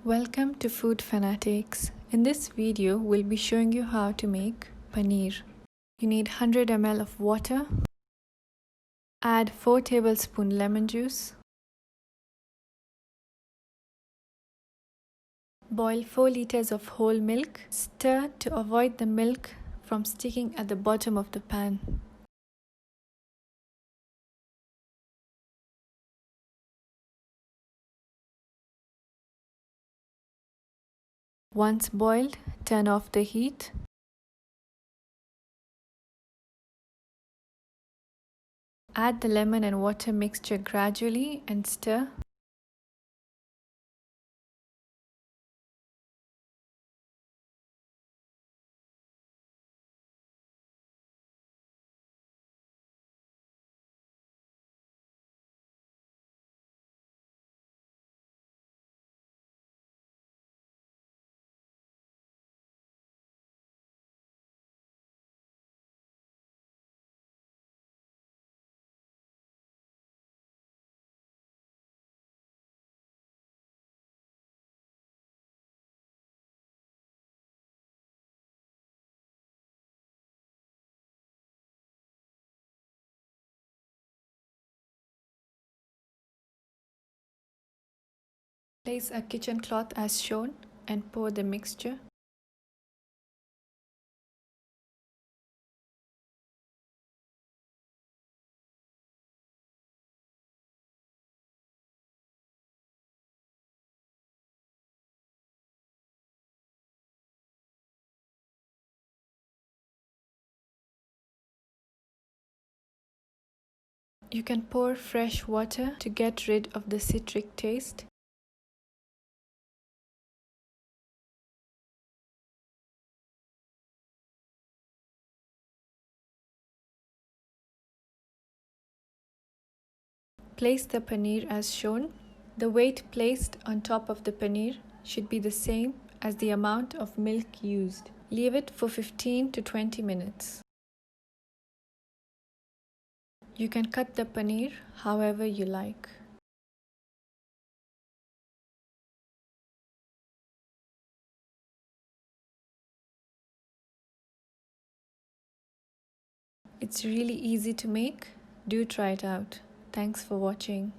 Welcome to Food Fanatix. In this video, we'll be showing you how to make paneer. You need 100 ml of water. Add 4 tablespoons lemon juice. Boil 4 liters of whole milk. Stir to avoid the milk from sticking at the bottom of the pan. Once boiled, turn off the heat. Add the lemon and water mixture gradually and stir. Place a kitchen cloth as shown and pour the mixture. You can pour fresh water to get rid of the citric taste. Place the paneer as shown. The weight placed on top of the paneer should be the same as the amount of milk used. Leave it for 15 to 20 minutes. You can cut the paneer however you like. It's really easy to make. Do try it out. Thanks for watching.